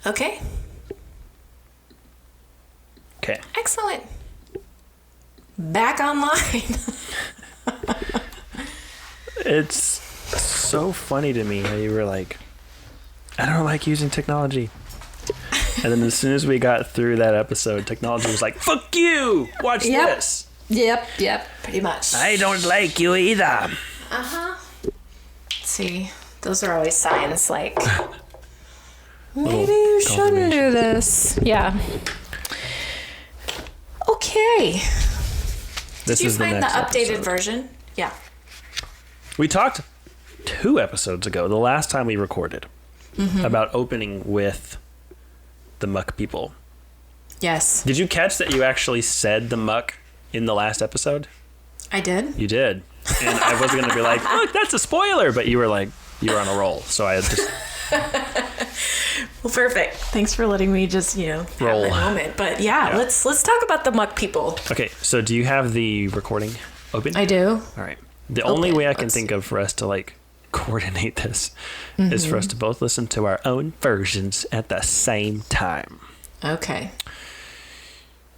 Okay. Okay. Excellent. Back online. It's so funny to me how you were like, I don't like using technology. And then as soon as we got through that episode, technology was like, fuck you! Watch this! Yep, pretty much. I don't like you either. Uh-huh. See, those are always signs like, maybe you shouldn't do this. Yeah. Okay. Did you find the updated version? Yeah. We talked 2 episodes ago, the last time we recorded, about opening with the muck people. Yes. Did you catch that you actually said the muck in the last episode? I did. You did. And I wasn't going to be like, look, that's a spoiler. But you were like, you were on a roll. So I had just... Well, perfect. Thanks for letting me just, have roll. that moment. But yeah, let's talk about the muck people. Okay, so do you have the recording open? I do. All right. The only way I can think of for us to like coordinate this is for us to both listen to our own versions at the same time. Okay.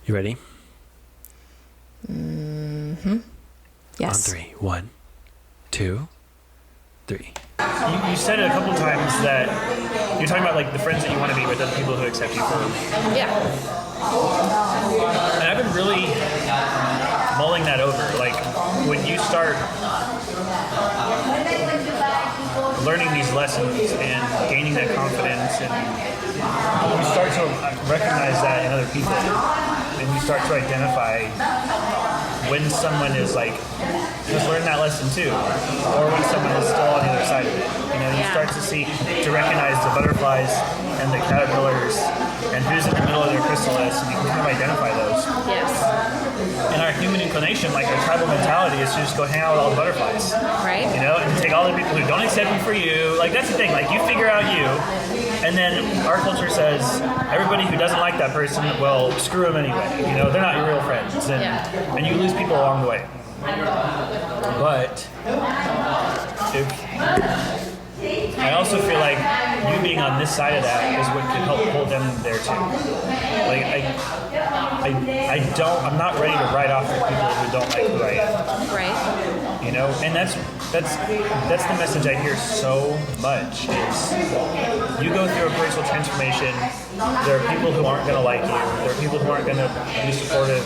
You ready? Mm-hmm. Yes. On 3. 1, 2, 3. You said it a couple times that you're talking about like the friends that you want to be with, the people who accept you for. Yeah. And I've been really mulling that over. Like when you start learning these lessons and gaining that confidence, and you start to recognize that in other people, and you start to identify when someone is like just learn that lesson too, or when someone is still on the other side of it. You start to recognize the butterflies and the caterpillars and who's in the middle of their chrysalis, and you can kind of identify those. Yes. And our human inclination, like our tribal mentality, is to just go hang out with all the butterflies. Right. And to take all the people who don't accept you for you. Like that's the thing. Like you figure out you, and then our culture says everybody who doesn't like that person, well, screw them anyway. They're not your real friends, and you lose people along the way. But I also feel like you being on this side of that is what could help pull them there too. Like I'm not ready to write off the people who don't like who I am. Right. And that's the message I hear so much is you go through a personal transformation. There are people who aren't going to like you. There are people who aren't going to be supportive,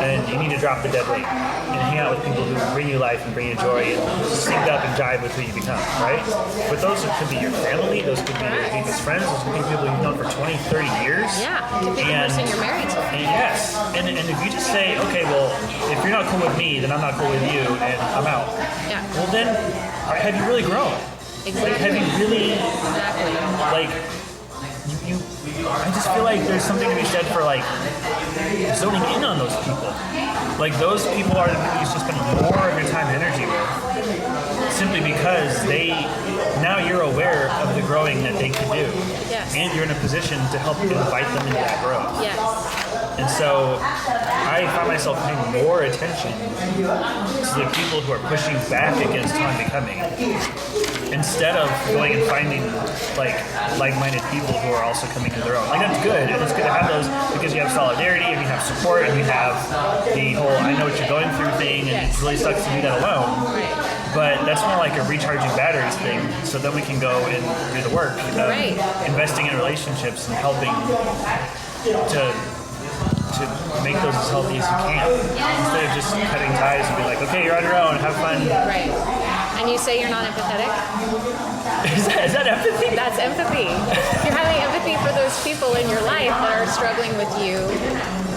and you need to drop the dead weight and hang out with people who bring you life and bring you joy and sync up and jive with who you become, right? But those could be your family, those could be your deepest friends, those could be people you've known for 20, 30 years. Yeah, it could be the person you're married to. And yes, and if you just say, okay, well, if you're not cool with me, then I'm not cool with you, and I'm out. Yeah. Well, then, have you really grown? Exactly. Like, have you really, Exactly. like, I just feel like there's something to be said for like zoning in on those people. Like those people are the people you should spend more of your time and energy with, simply because now you're aware of the growing that they can do. Yes. And you're in a position to help invite them into that growth. Yes. And so I find myself paying more attention to the people who are pushing back against who I'm becoming, instead of going and finding like-minded people who are also coming to their own. Like that's good, and it's good to have those because you have solidarity and you have support and you have the whole I know what you're going through thing, and it really sucks to do that alone. But that's more like a recharging batteries thing, so then we can go and do the work of investing in relationships and helping to make those as healthy as you can, instead of just cutting ties and be like, okay, you're on your own, have fun. Right. And you say you're not empathetic? Is that empathy? That's empathy. You're having empathy for those people in your life that are struggling with you,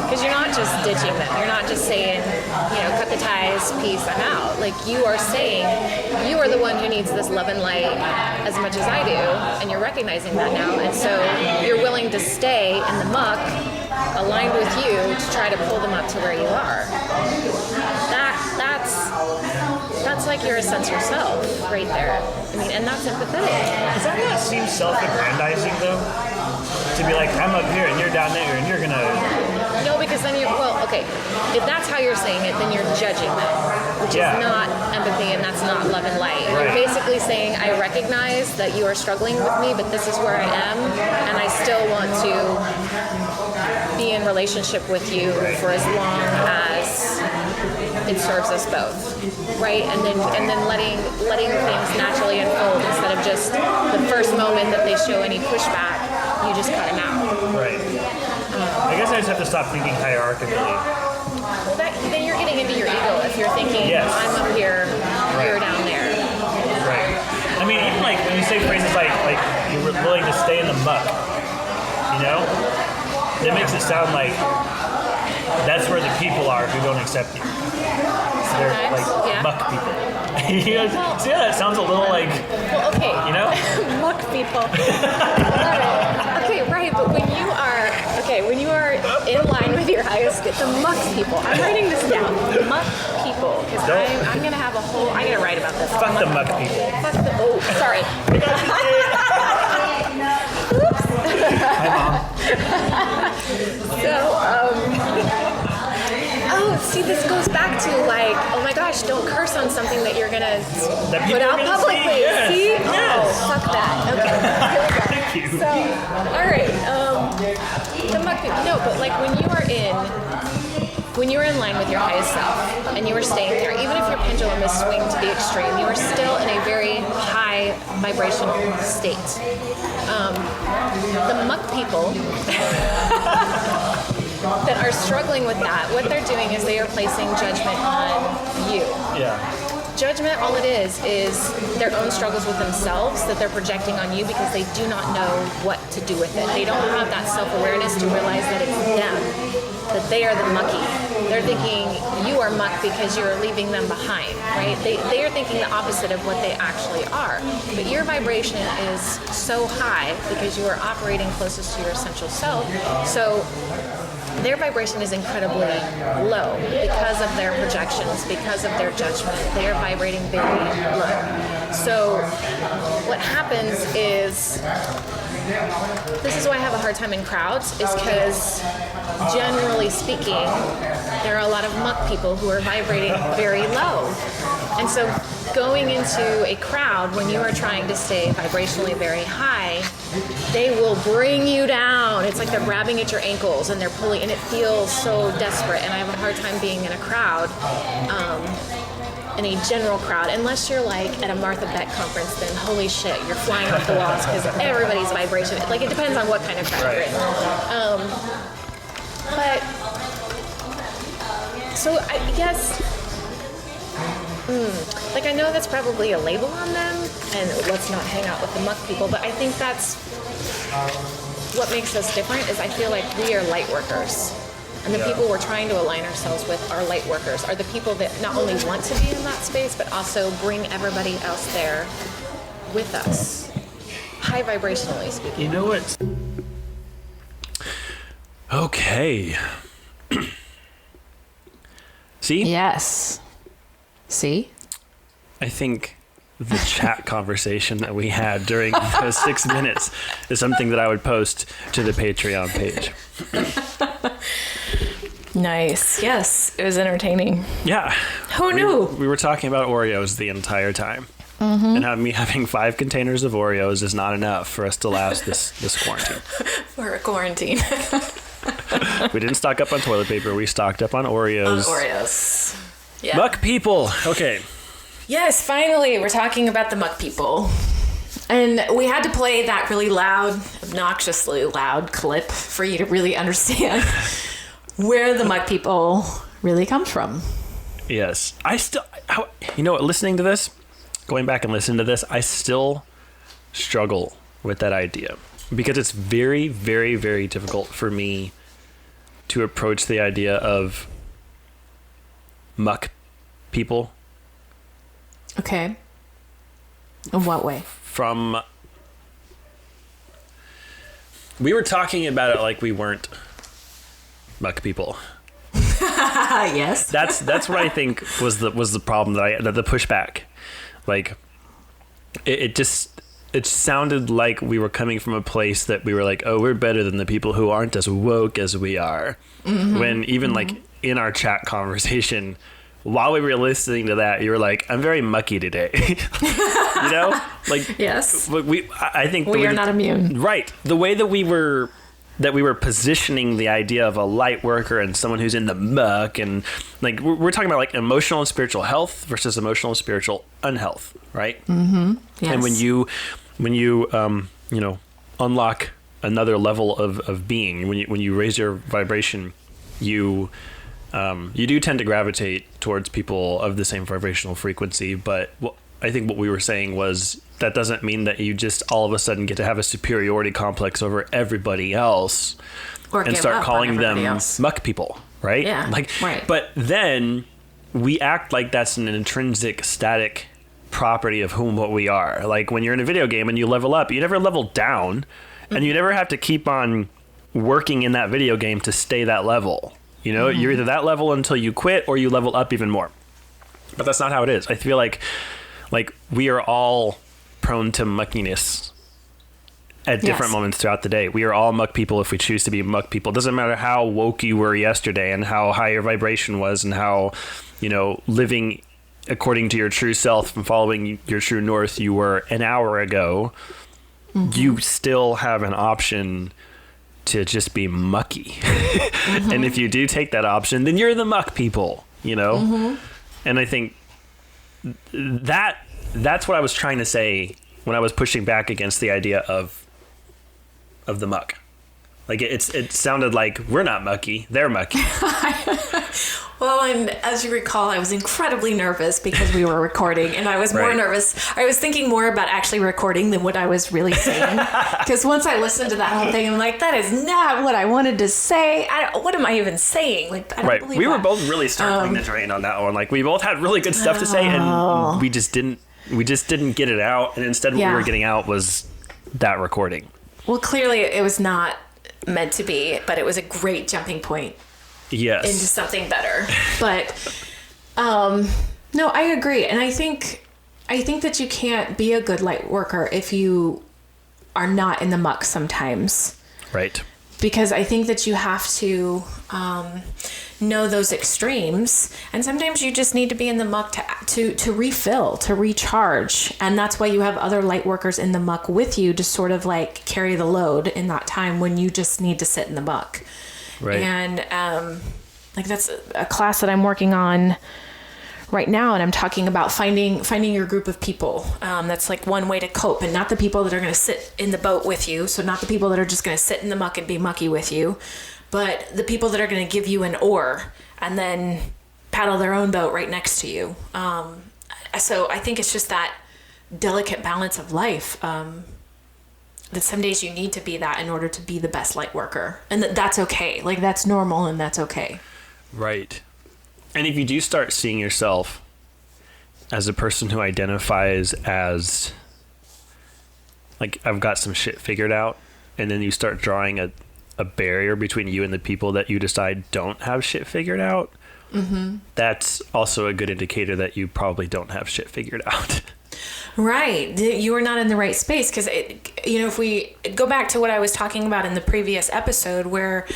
because you're not just ditching them. You're not just saying, cut the ties, peace, I'm out. Like you are saying, you are the one who needs this love and light as much as I do, and you're recognizing that now. And so you're willing to stay in the muck, aligned with you, to try to pull them up to where you are. That's like your sense of self right there. I mean, and that's empathetic. Does that not seem self-aggrandizing though? To be like, I'm up here and you're down there and you're gonna No, because then okay, if that's how you're saying it, then you're judging them, which is not empathy and that's not love and light. Right. You're basically saying, I recognize that you are struggling with me, but this is where I am, and I still want to be in relationship with you for as long as it serves us both, right? And then letting things naturally unfold instead of just the first moment that they show any pushback, you just cut them out. Right. I guess I just have to stop thinking hierarchically. Well, then you're getting into your ego if you're thinking, I'm up here, you're down there. Right. I mean, even like when you say phrases like you're willing to stay in the muck, that makes it sound like that's where the people are who don't accept you. So they're like muck people. See how that sounds a little like, okay. Muck people. Okay, right, but when you are in line with your highest good, the muck people. I'm writing this down. Muck people. Because I'm going to have I'm going to write about this. Fuck the muck people. Fuck the, sorry. Hi, Mom. See, this goes back to oh my gosh, don't curse on something that you're going to put out publicly. Yes. See? Yes. Oh, fuck that. Okay. Thank you. So, all right. The muck people. No, but when you are in line with your highest self and you are staying there, even if your pendulum is swinging to the extreme, you are still in a very high vibrational state. The muck people that are struggling with that, what they're doing is they are placing judgment on you. Yeah. Judgment, all it is their own struggles with themselves that they're projecting on you because they do not know what to do with it. They don't have that self-awareness to realize that it's them, that they are the mucky. They're thinking you are muck because you're leaving them behind, right? They are thinking the opposite of what they actually are. But your vibration is so high because you are operating closest to your essential self. So their vibration is incredibly low because of their projections, because of their judgment. They are vibrating very low. So what happens is, this is why I have a hard time in crowds, is because generally speaking, there are a lot of muck people who are vibrating very low. And so going into a crowd when you are trying to stay vibrationally very high, they will bring you down. It's like they're grabbing at your ankles and they're pulling, and it feels so desperate. And I have a hard time being in a crowd, in a general crowd, unless you're like at a Martha Beck conference, then holy shit, you're flying off the walls because everybody's vibration. Like, it depends on what kind of crowd you're in. But, so I guess, like, I know that's probably a label on them, and let's not hang out with the muck people, but I think that's what makes us different. Is I feel like we are light workers, and the people we're trying to align ourselves with are light workers, are the people that not only want to be in that space, but also bring everybody else there with us, high vibrationally speaking. You know what? Okay. See? Yes. See? I think the chat conversation that we had during those 6 minutes is something that I would post to the Patreon page. Nice. Yes, it was entertaining. Yeah. Who knew? We were talking about Oreos the entire time. And me having 5 containers of Oreos is not enough for us to last this quarantine. For a quarantine. We didn't stock up on toilet paper. We stocked up on Oreos. Oreos. Yeah. Muck people. Okay. Yes, finally, we're talking about the muck people. And we had to play that really loud, obnoxiously loud clip for you to really understand where the muck people really comes from. Yes. Listening to this, going back and listening to this, I still struggle with that idea because it's very, very, very difficult for me to approach the idea of muck people. Okay. In what way? We were talking about it like we weren't muck people. Yes. That's what I think was the problem the pushback. Like it just it sounded like we were coming from a place that we were like, oh, we're better than the people who aren't as woke as we are. When even like in our chat conversation, while we were listening to that, you were like, I'm very mucky today. You know, like, Yes. I think We are not immune. Right. The way that we were positioning the idea of a light worker and someone who's in the muck, and like we're talking about like emotional and spiritual health versus emotional and spiritual unhealth, right? Yes. And when you you know, unlock another level of being, when you raise your vibration, you do tend to gravitate towards people of the same vibrational frequency. But I think what we were saying was that doesn't mean that you just all of a sudden get to have a superiority complex over everybody else Or and give start up on calling them everybody else. muck people, right? Yeah, Like, right. But then we act like that's an intrinsic, static property of what we are. Like when you're in a video game and you level up, you never level down, and you never have to keep on working in that video game to stay that level. You know, you're either that level until you quit or you level up even more. But that's not how it is. I feel like we are all prone to muckiness at different moments throughout the day. We are all muck people if we choose to be muck people. It doesn't matter how woke you were yesterday and how high your vibration was and how, you know, living according to your true self and following your true north you were an hour ago. You still have an option to just be mucky. And if you do take that option, then you're the muck people, you know? And I think that's what I was trying to say when I was pushing back against the idea of the muck. Like it sounded like we're not mucky, they're mucky. Well, and as you recall, I was incredibly nervous because we were recording, and I was more Right. nervous. I was thinking more about actually recording than what I was really saying. Because once I listened to that whole thing, I'm like, that is not what I wanted to say. What am I even saying? Like, I don't Right. believe We were that. both really circling the drain on that one. Like we both had really good stuff to say, and we just didn't get it out. And instead, what we were getting out was that recording. Well, clearly it was not meant to be, but it was a great jumping point Yes. into something better. But no, I agree. And I think that you can't be a good light worker if you are not in the muck sometimes. Right. Because I think that you have to know those extremes, and sometimes you just need to be in the muck to refill, to recharge, and that's why you have other light workers in the muck with you to sort of like carry the load in that time when you just need to sit in the muck. Right. And like that's a class that I'm working on right now, and I'm talking about finding your group of people. That's like one way to cope, and not the people that are going to sit in the boat with you. So not the people that are just going to sit in the muck and be mucky with you, but the people that are going to give you an oar and then paddle their own boat right next to you. So I think it's just that delicate balance of life. That some days you need to be that in order to be the best light worker, and that's okay. Like that's normal, and that's okay. Right. And if you do start seeing yourself as a person who identifies as like, I've got some shit figured out, and then you start drawing a barrier between you and the people that you decide don't have shit figured out, that's also a good indicator that you probably don't have shit figured out. Right. You are not in the right space. Because, you know, if we go back to what I was talking about in the previous episode where,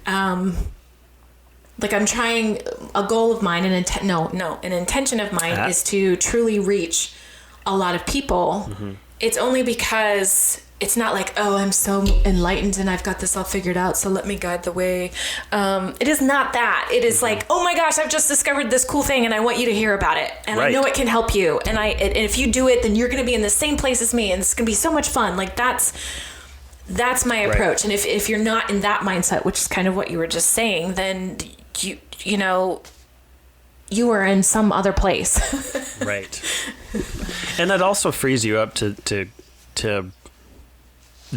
like I'm trying, a goal of mine, an intention of mine is to truly reach a lot of people. It's only because it's not like, oh, I'm so enlightened and I've got this all figured out, so let me guide the way. It is not that. It is like, oh my gosh, I've just discovered this cool thing and I want you to hear about it. And I know it can help you. And if you do it, then you're going to be in the same place as me, and it's going to be so much fun. Like that's my approach. And if you're not in that mindset, which is kind of what you were just saying, then you know, you are in some other place. Right. And that also frees you up to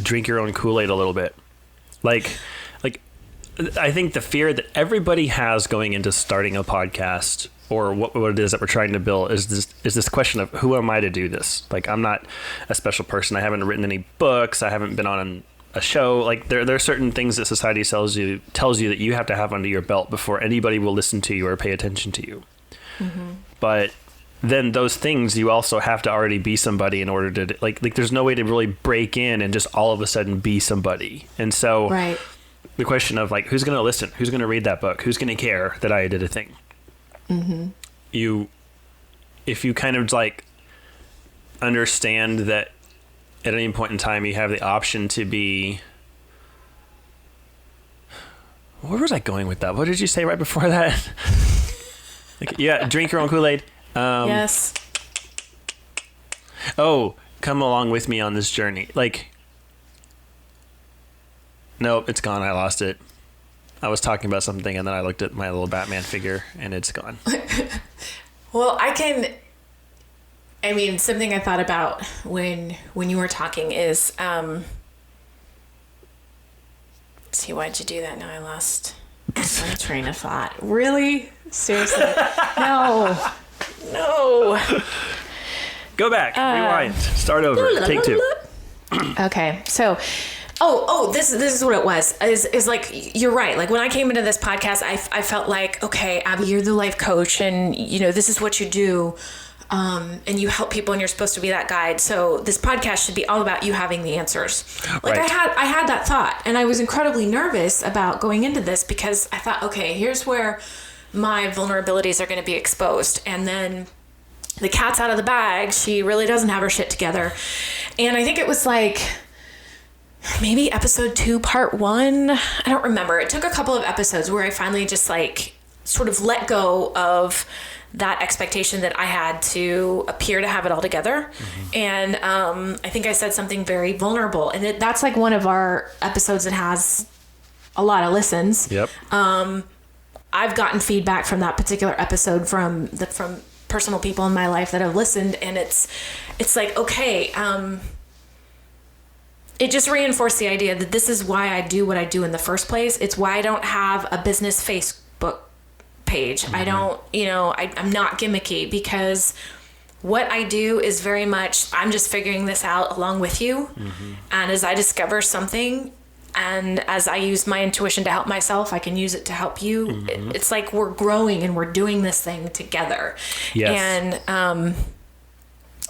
drink your own Kool-Aid a little bit. Like I think the fear that everybody has going into starting a podcast, or what it is that we're trying to build, is this question of, who am I to do this? Like, I'm not a special person. I haven't written any books. I haven't been on a show. Like there are certain things that society tells you that you have to have under your belt before anybody will listen to you or pay attention to you. But then those things you also have to already be somebody in order to like there's no way to really break in and just all of a sudden be somebody. And so Right. the question of like, who's going to listen? Who's going to read that book? Who's going to care that I did a thing? Mm-hmm. If you kind of like understand that at any point in time you have the option to be, where was I going with that? What did you say right before that? Like, yeah, drink your own Kool-Aid. Yes. Oh, come along with me on this journey. Like, nope, it's gone. I lost it. I was talking about something and then I looked at my little Batman figure and it's gone. Well, something I thought about when you were talking is, let's see, why'd you do that? Now I lost my train of thought. Really? Seriously? No. Go back, rewind, start over, take two. Okay, so, this is what it was. Is like, you're right. Like when I came into this podcast, I felt like, okay, Abby, you're the life coach, and this is what you do, and you help people, and you're supposed to be that guide. So this podcast should be all about you having the answers. Like Right. I had that thought, and I was incredibly nervous about going into this because I thought, okay, here's where my vulnerabilities are going to be exposed, and then the cat's out of the bag. She really doesn't have her shit together. And I think it was like maybe episode 2, part 1. I don't remember. It took a couple of episodes where I finally just like sort of let go of that expectation that I had to appear to have it all together. Mm-hmm. And I think I said something very vulnerable. And that's like one of our episodes that has a lot of listens. Yep. I've gotten feedback from that particular episode from personal people in my life that have listened, and it's like, okay, it just reinforced the idea that this is why I do what I do in the first place. It's why I don't have a business Facebook page. Mm-hmm. I don't, I'm not gimmicky, because what I do is very much, I'm just figuring this out along with you. Mm-hmm. And as I discover something, and as I use my intuition to help myself, I can use it to help you. Mm-hmm. It's like we're growing and we're doing this thing together. Yes. And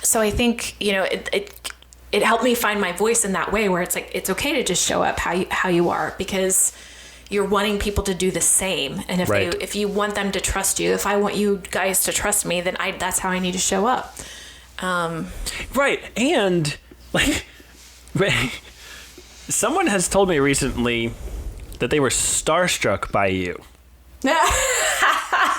so I think, it helped me find my voice in that way, where it's like, it's okay to just show up how you are, because you're wanting people to do the same. And if you want them to trust you, if I want you guys to trust me, then that's how I need to show up. Right. And like, someone has told me recently that they were starstruck by you.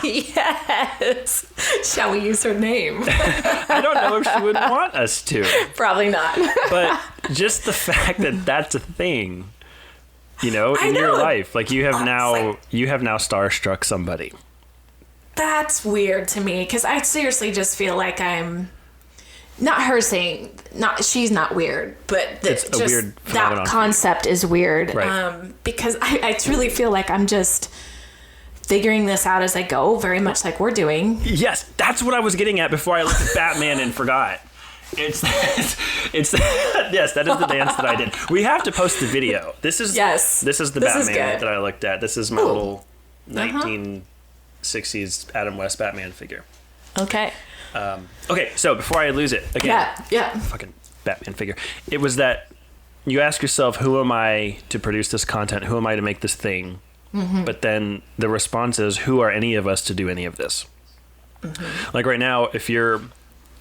Yes. Shall we use her name? I don't know if she would want us to. Probably not. But just the fact that that's a thing, in your life, like you have now starstruck somebody. That's weird to me, because I seriously just feel like I'm not her saying she's not weird, but it's a weird phenomenon. That concept is weird. Right. Because I truly feel like I'm just figuring this out as I go, very much like we're doing. Yes, that's what I was getting at before I looked at Batman and forgot. It's yes, that is the dance that I did. We have to post the video. This is the Batman that I looked at. This is my little 1960s Adam West Batman figure. Okay. Okay, so before I lose it again, yeah, fucking Batman figure. It was that you ask yourself, who am I to produce this content? Who am I to make this thing? Mm-hmm. But then the response is, who are any of us to do any of this? Mm-hmm. Like right now, if you're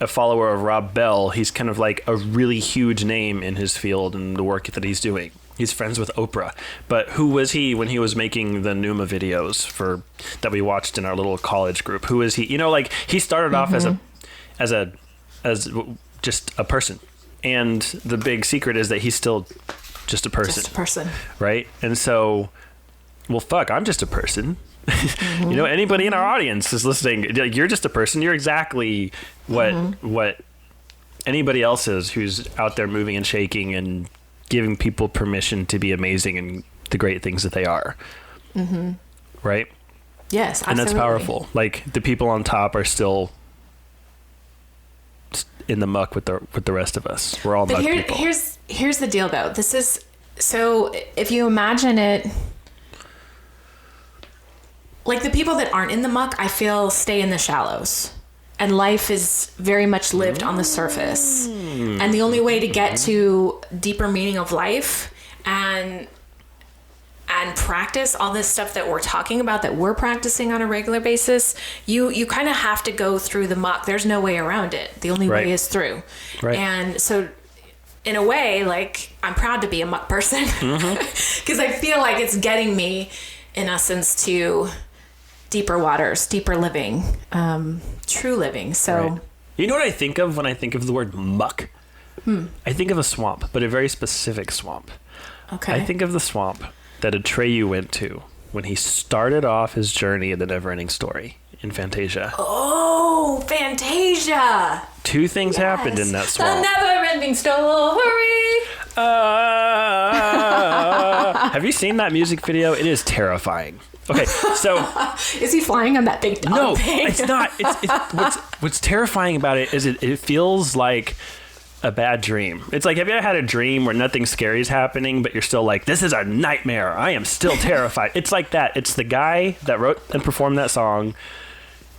a follower of Rob Bell, he's kind of like a really huge name in his field and the work that he's doing. He's friends with Oprah. But who was he when he was making the Numa videos that we watched in our little college group? Who is he? He started off as just a person. And the big secret is that he's still just a person. Just a person. Right? And so, well, fuck, I'm just a person. Mm-hmm. Anybody in our audience is listening. You're just a person. You're exactly what anybody else is who's out there moving and shaking and giving people permission to be amazing and the great things that they are. Mm-hmm. Right? Yes, absolutely. And that's powerful. Like the people on top are still in the muck with the rest of us. We're all muck people. Here's the deal, though. This is so. If you imagine it, like the people that aren't in the muck, I feel stay in the shallows. and life is very much lived on the surface. And the only way to get to deeper meaning of life and practice all this stuff that we're talking about, that we're practicing on a regular basis, you kind of have to go through the muck. There's no way around it. The only way is through. Right. And so in a way, like, I'm proud to be a muck person because I feel like it's getting me, in essence, to deeper waters, deeper living, true living. So, Right. You know what I think of when I think of the word muck? I think of a swamp, but a very specific swamp. okay. I think of the swamp that Atreyu went to when he started off his journey in the Neverending Story in Fantasia. Oh, Fantasia! Two things happened in that The swamp. never-ending story. Have you seen that music video? It is terrifying. Okay, so Is he flying on that big dog no, thing? it's not. What's terrifying about it is it feels like a bad dream. It's like, have you ever had a dream where nothing scary is happening, but you're still like, this is a nightmare. I am still terrified. It's like that. It's the guy that wrote and performed that song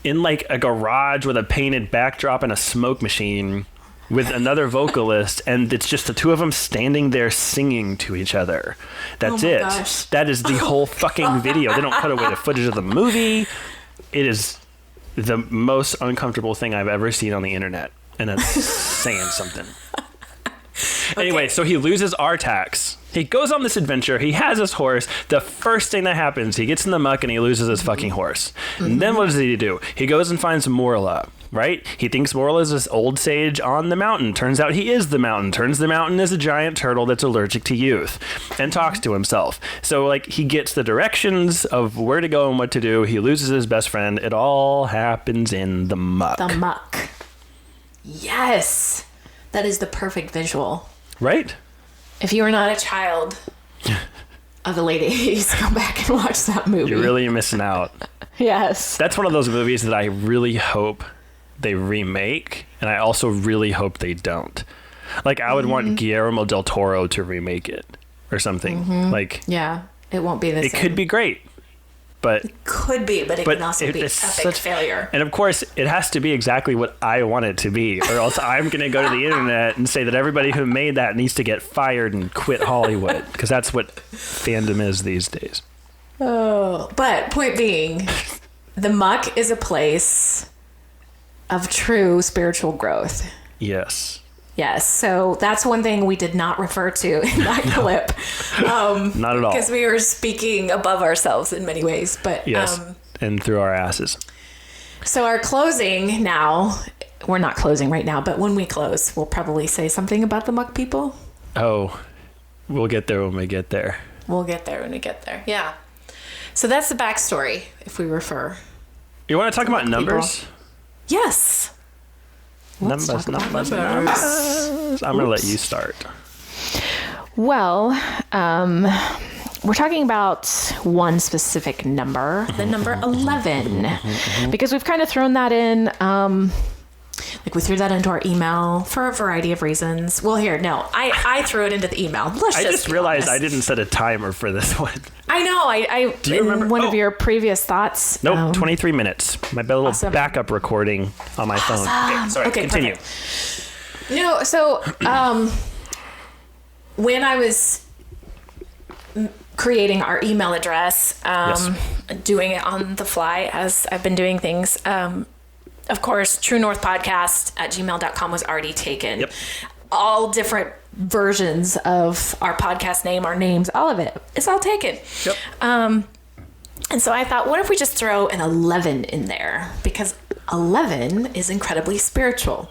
in like a garage with a painted backdrop and a smoke machine with another vocalist, and it's just the two of them standing there singing to each other. That's Oh my it. gosh. That is the whole fucking video. They don't cut away the footage of the movie. It is the most uncomfortable thing I've ever seen on the internet, and it's saying something. Anyway, so he loses Artax. He goes on this adventure. He has his horse. The first thing that happens, he gets in the muck and he loses his fucking horse. And then what does he do? He goes and finds Morla, right? He thinks Morla is this old sage on the mountain. Turns out he is the mountain. Turns the mountain is a giant turtle that's allergic to youth and talks to himself. So, like, he gets the directions of where to go and what to do. He loses his best friend. It all happens in the muck. The muck. Yes. That is the perfect visual. Right? If you are not a child of the late 80s, go back and watch that movie. You're really missing out. Yes. That's one of those movies that I really hope they remake, and I also really hope they don't. Like, I would want Guillermo del Toro to remake it or something. Like, Yeah. It won't be the it same. could be great, but Could be, but it can also be it's epic failure. And of course, it has to be exactly what I want it to be, or else I'm going to go to the internet and say that everybody who made that needs to get fired and quit Hollywood, because that's what fandom is these days. Oh, but point being, the muck is a place of true spiritual growth. Yes. Yes, so that's one thing we did not refer to in that clip. Not at all. Because we were speaking above ourselves in many ways. But Yes. And through our asses. so our closing now, we're not closing right now, but when we close, we'll probably say something about the muck people. Oh, we'll get there when we get there. We'll get there when we get there. Yeah. So that's the backstory, if we refer. You want to talk about numbers? Yes. Let's talk about numbers. I'm going to let you start. Well, we're talking about one specific number, The number 11. because we've kind of thrown that in. Like we threw that into our email for a variety of reasons. Well, here, no, I threw it into the email. Let's I just be realized I honest. didn't set a timer for this one. I know. I Do you remember? One Oh. of your previous thoughts. Nope, 23 minutes. My little Awesome. backup recording on my phone. Okay, sorry, Okay, continue. perfect. No, so when I was creating our email address, doing it on the fly as I've been doing things, of course, True North Podcast at gmail.com was already taken. Yep. All different versions of our podcast name, our names, all of it. It's all taken. Yep. And so I thought, what if we just throw an 11 in there? Because 11 is incredibly spiritual.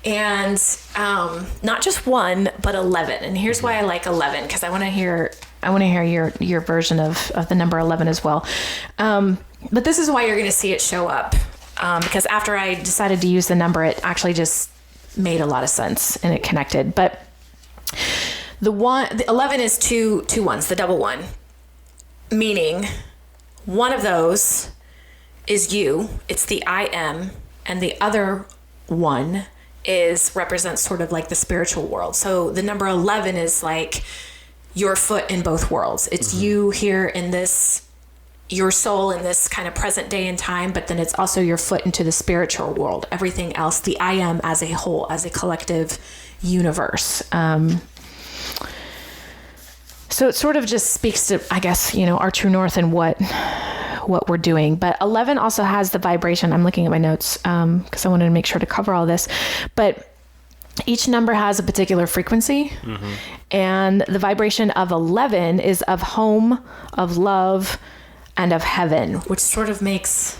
And not just one, but 11. And here's why I like 11, because I want to hear your version of the number 11 as well. But this is why you're going to see it show up. Because after I decided to use the number, it actually just made a lot of sense and it connected. But the 11 is two ones, the double one, meaning one of those is you. It's the I am, and the other one represents sort of like the spiritual world. So the number 11 is like your foot in both worlds. It's you here in this your soul in this kind of present day and time, but then it's also your foot into the spiritual world, everything else, the I am as a whole, as a collective universe. So it sort of just speaks to, I guess, our true north and what we're doing. But 11 also has the vibration. I'm looking at my notes because I wanted to make sure to cover all this. But each number has a particular frequency. Mm-hmm. And the vibration of 11 is of home, of love, and of heaven, which sort of makes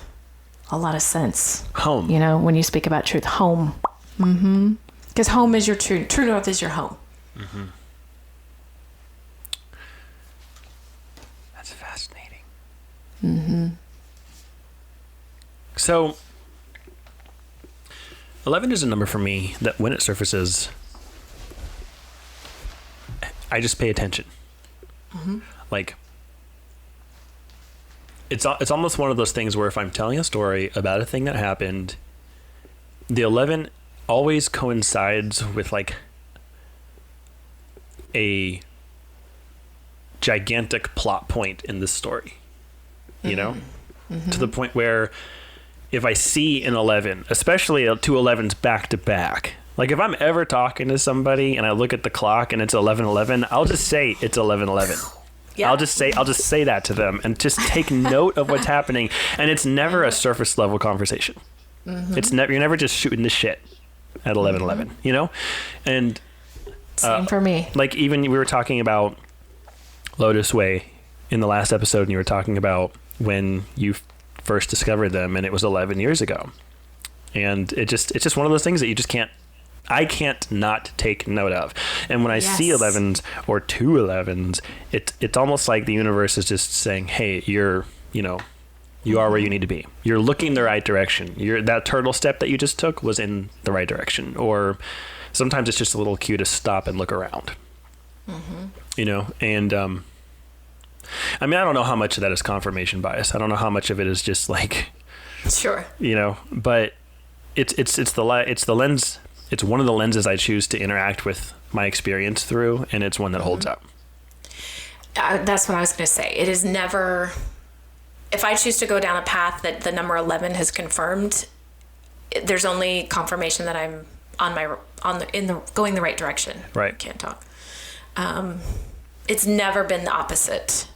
a lot of sense. Home. When you speak about truth. Home. Mm-hmm. Because home is your true north is your home. Mm-hmm. That's fascinating. Mm-hmm. So 11 is a number for me that when it surfaces, I just pay attention. Mm-hmm. Like, it's almost one of those things where if I'm telling a story about a thing that happened, the 11 always coincides with like a gigantic plot point in the story, mm-hmm. to the point where if I see an 11, especially two 11s back to back, like if I'm ever talking to somebody and I look at the clock and it's 11:11, I'll just say it's 11:11. Yeah. I'll just say that to them and just take note of what's happening. And it's never a surface level conversation. Mm-hmm. You're never just shooting the shit at 11:11, mm-hmm. And same for me. Like even we were talking about Lotus Way in the last episode, and you were talking about when you first discovered them, and it was 11 years ago. And it's just one of those things that I can't not take note of. And when I see 11s or two 11s, it's almost like the universe is just saying, hey, you are where you need to be. You're looking the right direction. That turtle step that you just took was in the right direction. Or sometimes it's just a little cue to stop and look around. Mm-hmm. And I don't know how much of that is confirmation bias. I don't know how much of it is just like, sure, but it's the lens. It's one of the lenses I choose to interact with my experience through, and it's one that holds up. That's what I was going to say. It is never, if I choose to go down a path that the number 11 has confirmed, there's only confirmation that I'm going the right direction. Right. I can't talk. It's never been the opposite.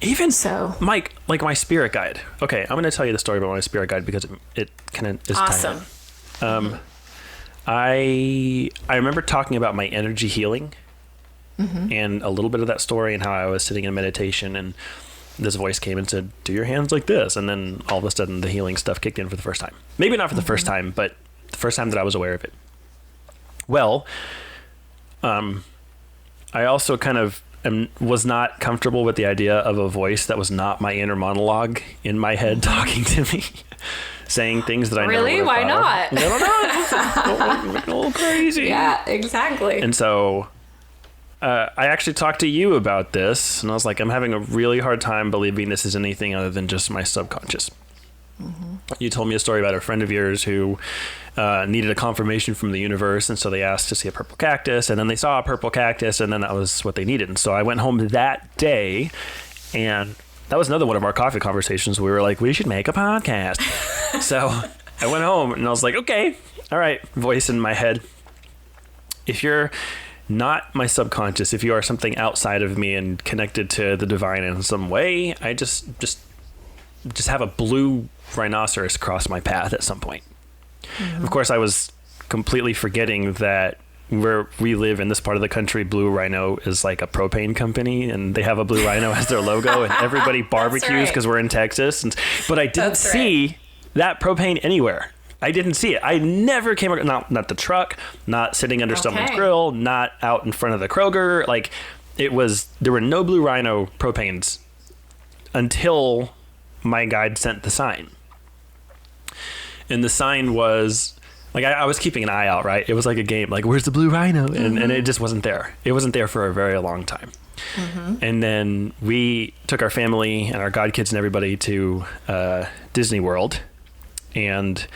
Even so, Mike, like my spirit guide. Okay, I'm going to tell you the story about my spirit guide because it kind of is awesome. I remember talking about my energy healing, mm-hmm. and a little bit of that story and how I was sitting in meditation and this voice came and said, do your hands like this. And then all of a sudden the healing stuff kicked in for the first time. Maybe not for the first time, but the first time that I was aware of it. Well, I also kind of was not comfortable with the idea of a voice that was not my inner monologue in my head talking to me. Saying things that I really? never Why not? I don't know. A little crazy. Yeah, exactly. And so I actually talked to you about this, and I was like, I'm having a really hard time believing this is anything other than just my subconscious. Mm-hmm. You told me a story about a friend of yours who needed a confirmation from the universe, and so they asked to see a purple cactus, and then they saw a purple cactus, and then that was what they needed. And so I went home that day, and that was another one of our coffee conversations. We were like, we should make a podcast. So I went home and I was like, okay, all right, voice in my head. If you're not my subconscious, if you are something outside of me and connected to the divine in some way, I just have a blue rhinoceros cross my path at some point. Mm-hmm. Of course, I was completely forgetting that where we live in this part of the country, Blue Rhino is like a propane company, and they have a blue rhino as their logo, and everybody barbecues because we're in Texas. But I didn't see that propane anywhere. I didn't see it. I never came across, not the truck, not sitting under someone's grill, not out in front of the Kroger. Like there were no Blue Rhino propanes until my guide sent the sign. And the sign was like, I was keeping an eye out, right? It was like a game, like, where's the Blue Rhino? And it just wasn't there. It wasn't there for a very long time. Mm-hmm. And then we took our family and our godkids and everybody to Disney World. And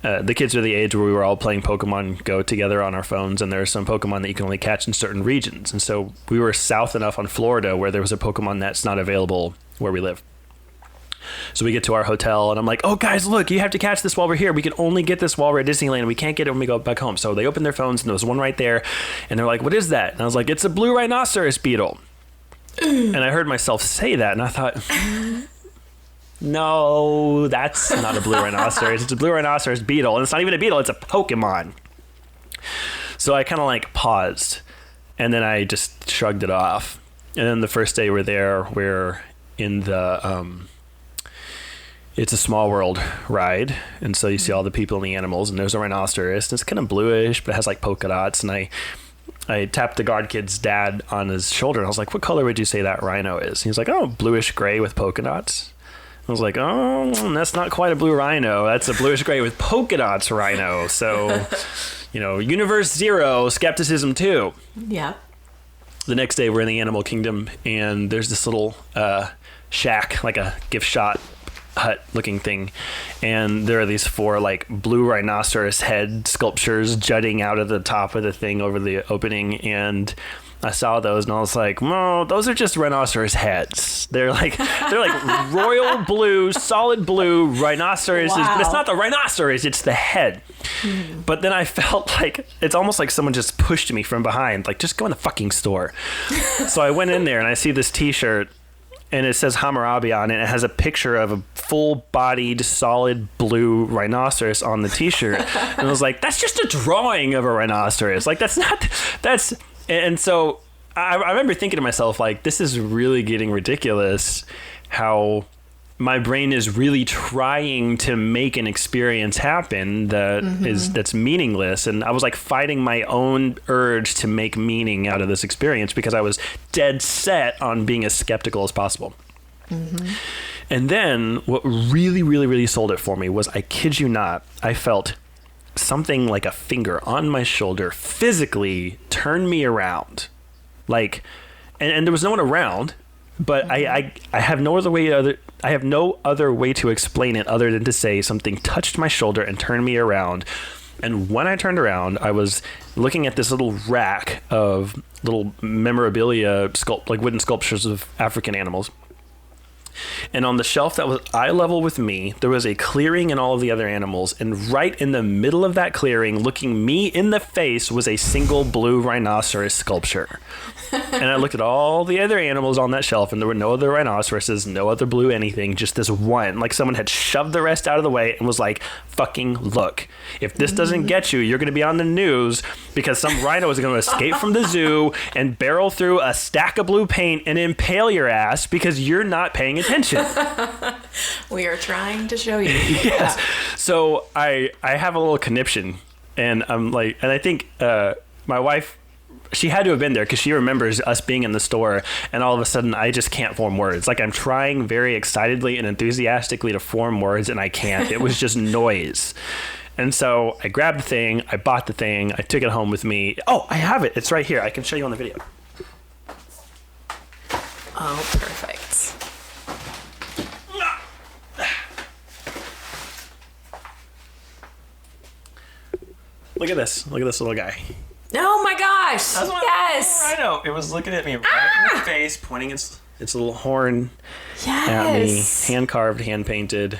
the kids are the age where we were all playing Pokemon Go together on our phones. And there are some Pokemon that you can only catch in certain regions. And so we were south enough on Florida where there was a Pokemon that's not available where we live. So we get to our hotel, and I'm like, oh, guys, look, you have to catch this while we're here. We can only get this while we're at Disneyland, and we can't get it when we go back home. So they open their phones, and there was one right there, and they're like, what is that? And I was like, it's a blue rhinoceros beetle. And I heard myself say that, and I thought, no, that's not a blue rhinoceros. It's a blue rhinoceros beetle, and it's not even a beetle. It's a Pokemon. So I kind of like paused, and then I just shrugged it off. And then the first day we're there, we're in the it's a Small World ride, and so you see all the people and the animals, and there's a rhinoceros, and it's kind of bluish, but it has like polka dots. And I tapped the guard kid's dad on his shoulder, and I was like, what color would you say that rhino is? And he was like, oh, bluish gray with polka dots. I was like, oh, that's not quite a blue rhino. That's a bluish gray with polka dots rhino. So, universe 0, skepticism 2. Yeah. The next day, we're in the animal kingdom, and there's this little shack, like a gift shop hut looking thing, and there are these 4 like blue rhinoceros head sculptures jutting out of the top of the thing over the opening, and I saw those and I was like, well, those are just rhinoceros heads. They're like royal blue, solid blue rhinoceros. Wow. But it's not the rhinoceros, it's the head. But then I felt like it's almost like someone just pushed me from behind, like, just go in the fucking store. So I went in there and I see this t-shirt, and it says Hammurabi on it. It has a picture of a full-bodied, solid blue rhinoceros on the t-shirt. And I was like, that's just a drawing of a rhinoceros. Like, that's... And so I remember thinking to myself, like, this is really getting ridiculous, how my brain is really trying to make an experience happen that's meaningless. And I was like fighting my own urge to make meaning out of this experience because I was dead set on being as skeptical as possible. And then what really, really, really sold it for me was, I kid you not, I felt something like a finger on my shoulder physically turn me around, like, and there was no one around, but I have no other way to explain it other than to say something touched my shoulder and turned me around. And when I turned around, I was looking at this little rack of little memorabilia like wooden sculptures of African animals. And on the shelf that was eye level with me, there was a clearing in all of the other animals. And right in the middle of that clearing, looking me in the face, was a single blue rhinoceros sculpture. And I looked at all the other animals on that shelf, and there were no other rhinoceroses, no other blue anything, just this one. Like someone had shoved the rest out of the way and was like, fucking look. If this doesn't get you, you're going to be on the news because some rhino is going to escape from the zoo and barrel through a stack of blue paint and impale your ass because you're not paying attention. We are trying to show you. Yes. Yeah. So I have a little conniption, and I'm like, and I think my wife, she had to have been there because she remembers us being in the store, and all of a sudden I just can't form words. Like I'm trying very excitedly and enthusiastically to form words, and I can't. It was just noise. And so I grabbed the thing, I bought the thing, I took it home with me. Oh, I have it. It's right here. I can show you on the video. Oh, perfect. Look at this. Look at this little guy. Oh my gosh! Yes! I know. It was looking at me right in the face, pointing its little horn at me. Hand carved, hand painted.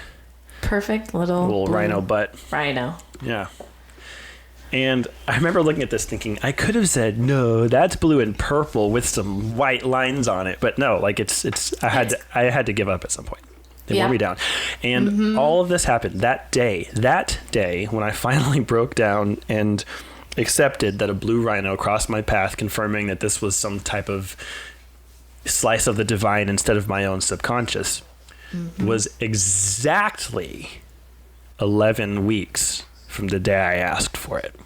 Perfect little rhino butt. Rhino. Yeah. And I remember looking at this thinking, I could have said, no, that's blue and purple with some white lines on it. But no, like I had to give up at some point. They wore me down. And all of this happened that day when I finally broke down and accepted that a blue rhino crossed my path, confirming that this was some type of slice of the divine instead of my own subconscious, was exactly 11 weeks from the day I asked for it.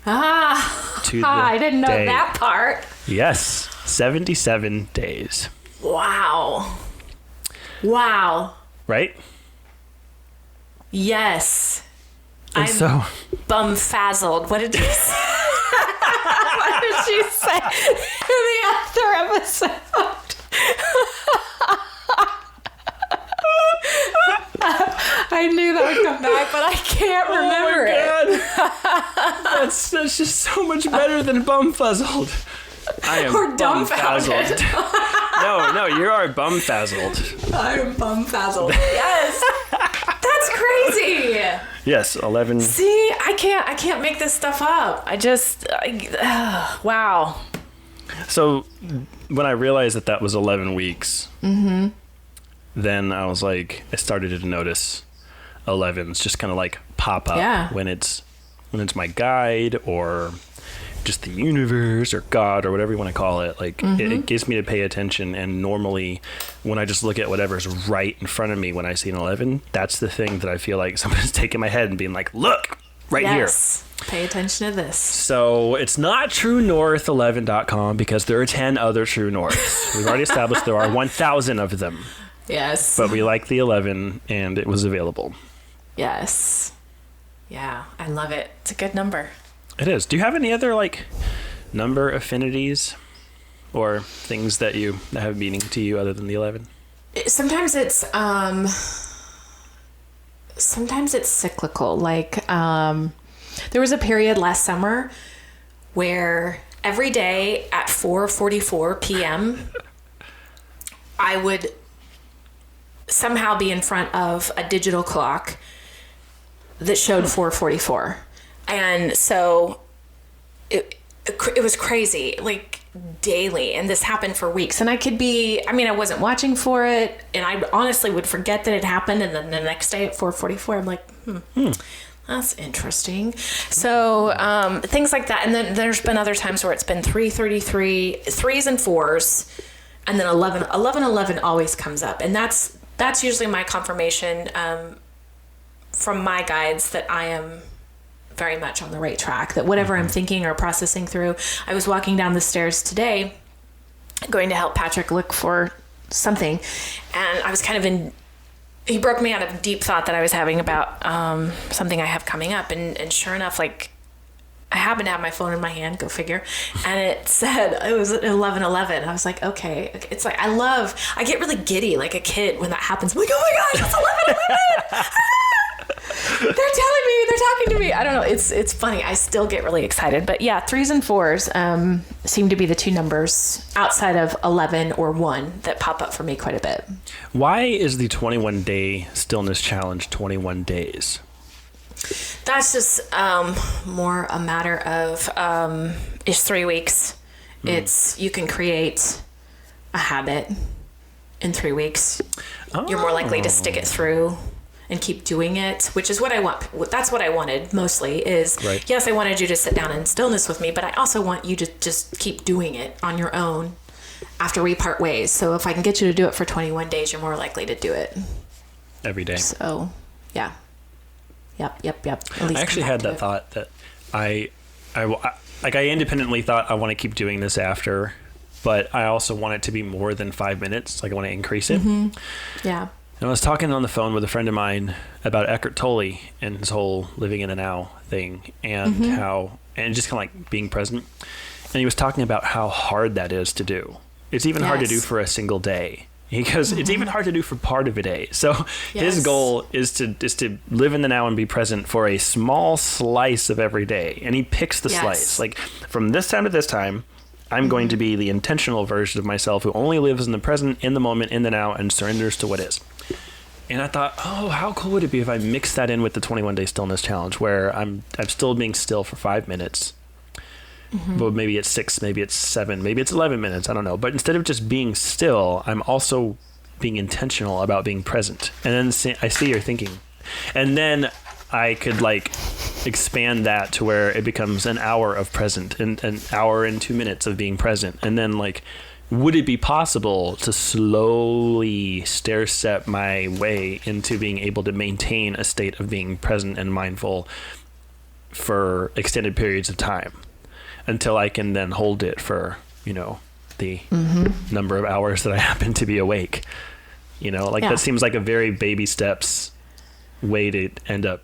I didn't know that part. Yes, 77 days. Wow. Right? Yes. And so bumfazzled. What did you say? What did she say in the other episode? I knew that would come back, but I can't remember it. That's just so much better than bumfuzzled. I am or dumbfounded. No, you are bumfazzled. I'm bumfazzled. Yes. That's crazy. Yes, 11. See, I can't make this stuff up. Wow. So when I realized that was 11 weeks, then I was like, I started to notice 11s just kind of like pop up when it's my guide or just the universe or God or whatever you want to call it. Like it gets me to pay attention. And normally when I just look at whatever's right in front of me, when I see an 11, that's the thing that I feel like someone's taking my head and being like, look right here. Pay attention to this. So it's not truenorth11.com because there are 10 other true norths. We've already established there are 1,000 of them. Yes. But we like the 11 and it was available. Yes. Yeah, I love it. It's a good number. It is. Do you have any other like number affinities or things that have meaning to you other than the 11? Sometimes it's cyclical. Like there was a period last summer where every day at 4:44 p.m. I would somehow be in front of a digital clock that showed 4:44. And so it was crazy, like daily. And this happened for weeks. And I wasn't watching for it. And I honestly would forget that it happened. And then the next day at 4:44, I'm like, that's interesting. So things like that. And then there's been other times where it's been 3:33, 3s and 4s. And then 11 always comes up. And that's usually my confirmation from my guides that I am very much on the right track, that whatever I'm thinking or processing through. I was walking down the stairs today going to help Patrick look for something, and I was he broke me out of a deep thought that I was having about something I have coming up, and sure enough, like, I happened to have my phone in my hand, go figure, and it said it was 11:11. I was like, okay. It's like, I get really giddy like a kid when that happens. I'm like, oh my gosh, it's 11:11. They're talking to me. I don't know. It's funny. I still get really excited. But yeah, 3s and 4s seem to be the two numbers outside of 11 or 1 that pop up for me quite a bit. Why is the 21-day stillness challenge 21 days? That's just more a matter of it's 3 weeks. It's you can create a habit in 3 weeks. Oh. You're more likely to stick it through and keep doing it, which is what I want. That's what I wanted mostly is, right. Yes, I wanted you to sit down in stillness with me, but I also want you to just keep doing it on your own after we part ways. So if I can get you to do it for 21 days, you're more likely to do it. Every day. So, yeah. Yep. At least I actually had that thought that I independently thought I want to keep doing this after, but I also want it to be more than 5 minutes. Like I want to increase it. Mm-hmm. Yeah. And I was talking on the phone with a friend of mine about Eckhart Tolle and his whole living in the now thing and and just kind of like being present. And he was talking about how hard that is to do. It's even hard to do for a single day. Because it's even hard to do for part of a day. So his goal is to live in the now and be present for a small slice of every day. And he picks the slice. Like from this time to this time, I'm going to be the intentional version of myself who only lives in the present, in the moment, in the now, and surrenders to what is. And I thought, oh, how cool would it be if I mix that in with the 21-day stillness challenge, where I'm still being still for 5 minutes. But maybe it's 6, maybe it's 7, maybe it's 11 minutes. I don't know. But instead of just being still, I'm also being intentional about being present. And then I see your thinking. And then I could like expand that to where it becomes an hour of present and an hour and 2 minutes of being present. And then like, would it be possible to slowly stair-step my way into being able to maintain a state of being present and mindful for extended periods of time until I can then hold it for, the number of hours that I happen to be awake? That seems like a very baby steps way to end up.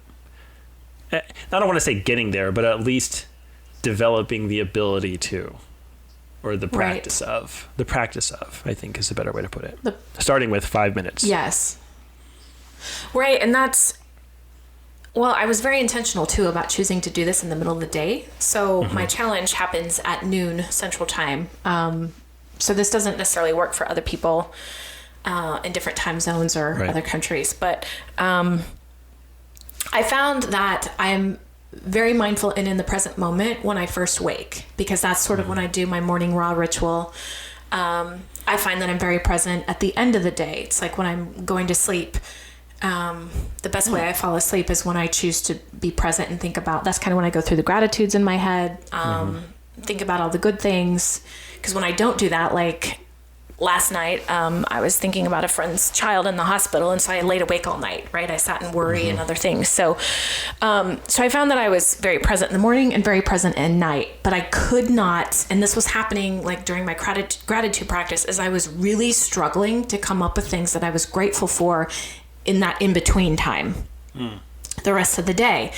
I don't want to say getting there, but at least developing the ability to. Or the practice of. The practice of, I think, is a better way to put it. Starting with 5 minutes. Yes. Right, and that's... Well, I was very intentional, too, about choosing to do this in the middle of the day. So my challenge happens at noon Central Time. So this doesn't necessarily work for other people in different time zones or other countries. But I found that I'm very mindful and in the present moment when I first wake, because that's sort of when I do my morning raw ritual. I find that I'm very present at the end of the day. It's like when I'm going to sleep, the best way I fall asleep is when I choose to be present and think about, that's kind of when I go through the gratitudes in my head, think about all the good things. Because when I don't do that, like last night, I was thinking about a friend's child in the hospital, and so I laid awake all night, right? I sat in worry and other things. So I found that I was very present in the morning and very present at night, but I could not, and this was happening like during my gratitude practice, as I was really struggling to come up with things that I was grateful for in that in-between time, the rest of the day.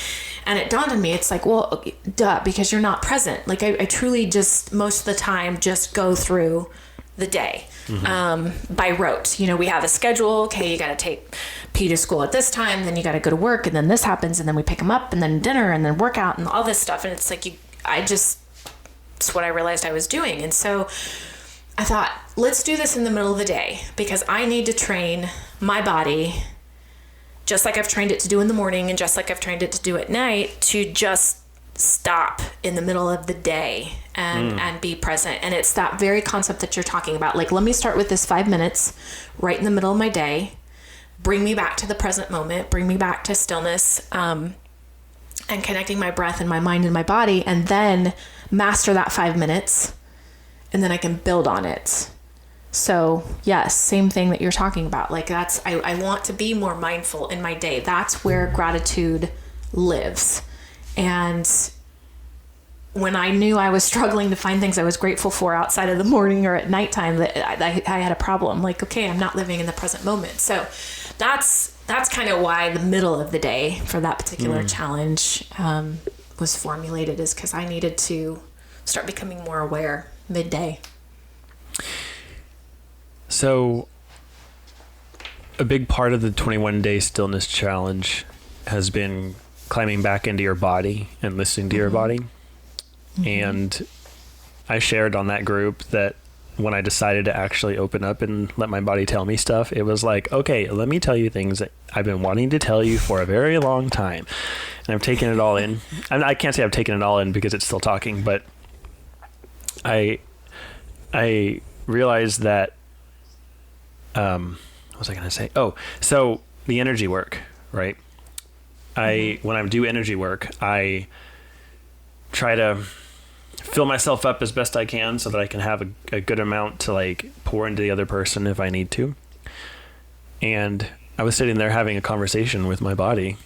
And it dawned on me, it's like, well, duh, because you're not present. Like I truly just, most of the time, just go through the day by rote. You know, we have a schedule. Okay, you got to take P to school at this time, then you got to go to work, and then this happens, and then we pick him up, and then dinner, and then workout, and all this stuff. And it's like, it's what I realized I was doing. And so I thought, let's do this in the middle of the day, because I need to train my body, just like I've trained it to do in the morning, and just like I've trained it to do at night, to just stop in the middle of the day and be present. And it's that very concept that you're talking about. Like, let me start with this 5 minutes right in the middle of my day, bring me back to the present moment, bring me back to stillness, and connecting my breath and my mind and my body, and then master that 5 minutes, and then I can build on it. So yes, same thing that you're talking about. Like I want to be more mindful in my day. That's where gratitude lives. And when I knew I was struggling to find things I was grateful for outside of the morning or at nighttime, that I had a problem. Like, okay, I'm not living in the present moment. So that's kind of why the middle of the day for that particular challenge was formulated, is because I needed to start becoming more aware midday. So a big part of the 21-day stillness challenge has been climbing back into your body and listening to your body. And I shared on that group that when I decided to actually open up and let my body tell me stuff, it was like, okay, let me tell you things that I've been wanting to tell you for a very long time. And I've taken it all in. I can't say I've taken it all in because it's still talking, but I realized that, what was I going to say? Oh, so the energy work, right? When I do energy work, I try to fill myself up as best I can so that I can have a good amount to like pour into the other person if I need to. And I was sitting there having a conversation with my body,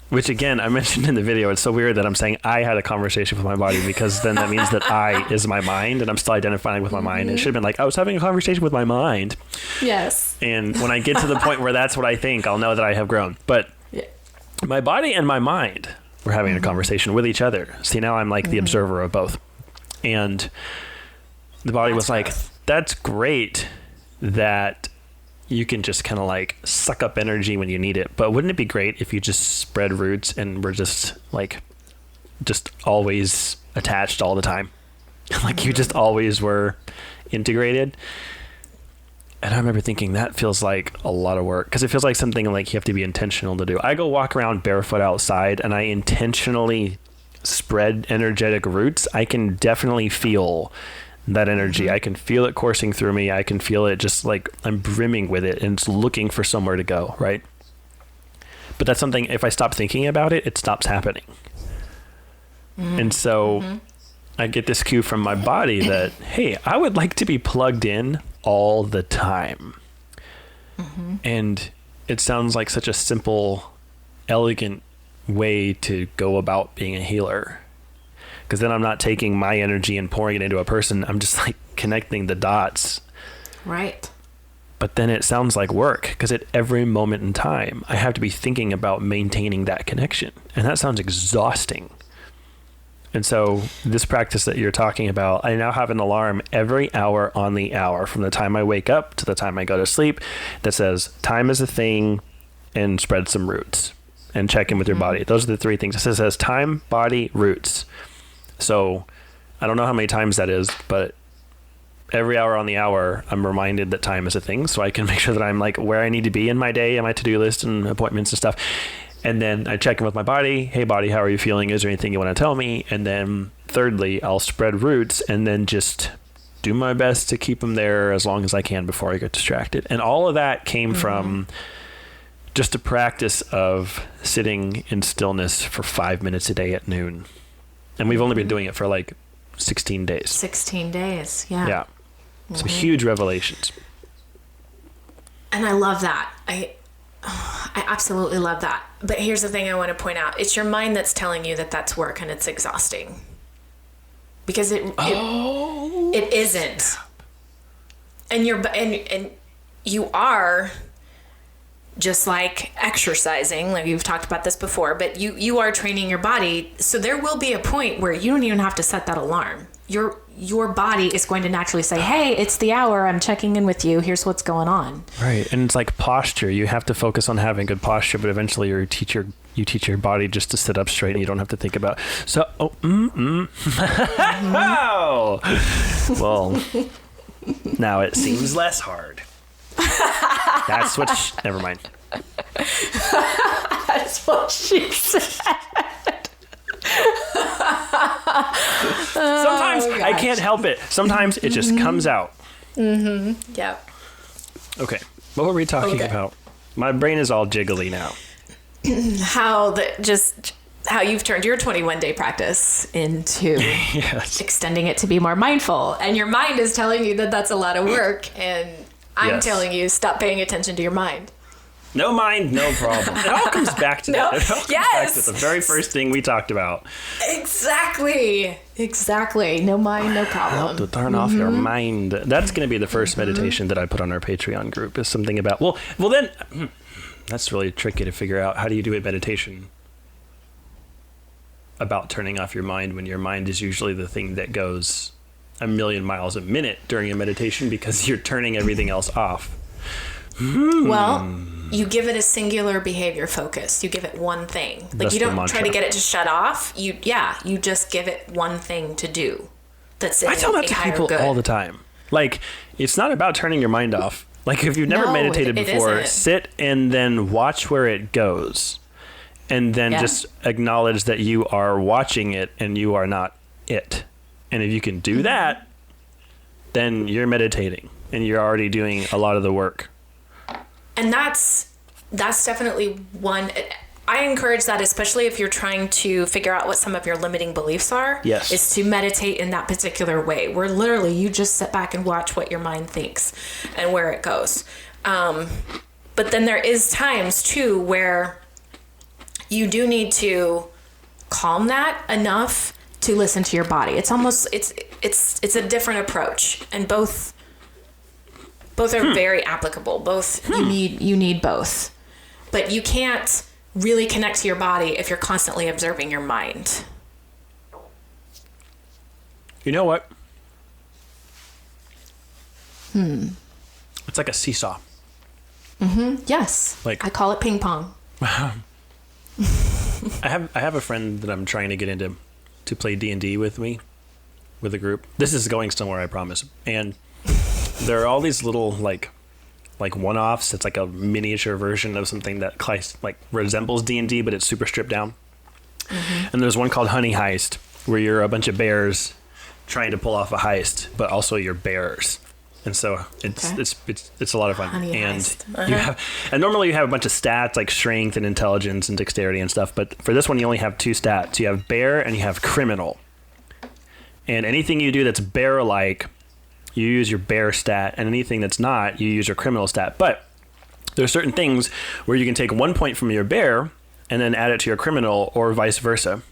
which again, I mentioned in the video, it's so weird that I'm saying I had a conversation with my body, because then that means that I is my mind, and I'm still identifying with my mind. It should have been like, I was having a conversation with my mind. Yes. And when I get to the point where that's what I think, I'll know that I have grown. But my body and my mind were having a conversation with each other. See, now I'm like the observer of both. And the body was like, that's great that you can just kind of like suck up energy when you need it. But wouldn't it be great if you just spread roots and were just always attached all the time? Like you just always were integrated. And I remember thinking that feels like a lot of work, because it feels like something like you have to be intentional to do. I go walk around barefoot outside and I intentionally spread energetic roots. I can definitely feel that energy. I can feel it coursing through me. I can feel it just like I'm brimming with it and it's looking for somewhere to go, right? But that's something, if I stop thinking about it, it stops happening. And so I get this cue from my body that, hey, I would like to be plugged in all the time. And it sounds like such a simple, elegant way to go about being a healer, because then I'm not taking my energy and pouring it into a person. I'm just like connecting the dots. Right. But then it sounds like work, because at every moment in time, I have to be thinking about maintaining that connection. And that sounds exhausting. And so this practice that you're talking about, I now have an alarm every hour on the hour from the time I wake up to the time I go to sleep that says time is a thing and spread some roots and check in with your body. Those are the three things. It says time, body, roots. So I don't know how many times that is, but every hour on the hour, I'm reminded that time is a thing, so I can make sure that I'm like where I need to be in my day and my to-do list and appointments and stuff. And then I check in with my body. Hey, body, how are you feeling? Is there anything you want to tell me? And then thirdly, I'll spread roots and then just do my best to keep them there as long as I can before I get distracted. And all of that came from just a practice of sitting in stillness for 5 minutes a day at noon. And we've only been doing it for like 16 days. 16 days, yeah. Yeah. Some huge revelations. And I love that. I absolutely love that. But here's the thing I want to point out. It's your mind that's telling you that that's work and it's exhausting. Because it isn't. And you are just like exercising, like we've talked about this before, but you are training your body. So there will be a point where you don't even have to set that alarm. Your body is going to naturally say, hey, it's the hour. I'm checking in with you. Here's what's going on. Right. And it's like posture. You have to focus on having good posture, but eventually you teach your body just to sit up straight and you don't have to think about, well, now it seems less hard. That's what, never mind. That's what she said. Sometimes I can't help it. Sometimes it just comes out. Yeah. Okay. What were we talking about? My brain is all jiggly now. How you've turned your 21-day practice into extending it to be more mindful. And your mind is telling you that that's a lot of work. And I'm telling you, stop paying attention to your mind. No mind, no problem. It all comes back to that. It all comes back to the very first thing we talked about. Exactly. No mind, no problem. To turn off your mind. That's going to be the first meditation that I put on our Patreon group, is something about, well then, that's really tricky to figure out. How do you do a meditation about turning off your mind when your mind is usually the thing that goes a million miles a minute during a meditation because you're turning everything else off? Well, you give it a singular behavior focus. You give it one thing. Like, that's you don't try to get it to shut off. You just give it one thing to do. That's it. I tell that to people all the time. Like, it's not about turning your mind off. Like, if you've never meditated before, sit and then watch where it goes. And then just acknowledge that you are watching it and you are not it. And if you can do that, then you're meditating and you're already doing a lot of the work. And that's definitely one. I encourage that, especially if you're trying to figure out what some of your limiting beliefs are. Yes. Is to meditate in that particular way, where literally you just sit back and watch what your mind thinks and where it goes. But then there is times too where you do need to calm that enough to listen to your body. It's almost it's a different approach, and both are very applicable. Both you need both, but you can't really connect to your body if you're constantly observing your mind. You know what? It's like a seesaw. Yes. Like, I call it ping pong. I have a friend that I'm trying to get into to play D&D with me, with a group. This is going somewhere, I promise. And there are all these little like one-offs. It's like a miniature version of something that like resembles D&D, but it's super stripped down. And there's one called Honey Heist, where you're a bunch of bears trying to pull off a heist, but also you're bears. And so it's a lot of fun. Honey Heist. You have, and normally you have a bunch of stats like strength and intelligence and dexterity and stuff, but for this one you only have 2 stats. You have bear and you have criminal. And anything you do that's bear-like, you use your bear stat, and anything that's not, you use your criminal stat. But there are certain things where you can take 1 point from your bear and then add it to your criminal, or vice versa.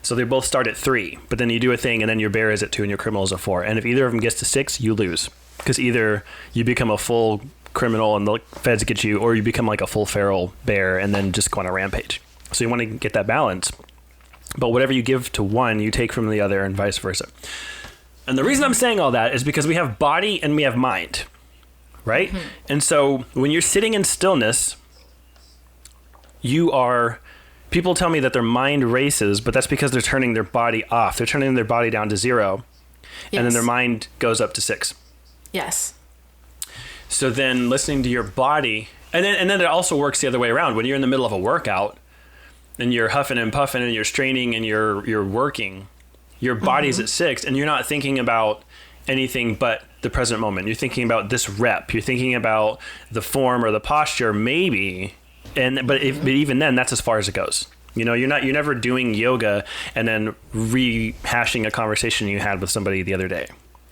So they both start at 3, but then you do a thing and then your bear is at 2 and your criminal is at 4. And if either of them gets to 6, you lose. Because either you become a full criminal and the feds get you, or you become like a full feral bear and then just go on a rampage. So you want to get that balance. But whatever you give to one, you take from the other, and vice versa. And the reason I'm saying all that is because we have body and we have mind, right? And so when you're sitting in stillness, people tell me that their mind races, but that's because they're turning their body off. They're turning their body down to 0. and then their mind goes up to 6. Yes. So then listening to your body, and then it also works the other way around. When you're in the middle of a workout and you're huffing and puffing and you're straining and you're working, your body's at 6 and you're not thinking about anything but the present moment. You're thinking about this rep. You're thinking about the form or the posture, maybe. But even then, that's as far as it goes. You know, you're never doing yoga and then rehashing a conversation you had with somebody the other day.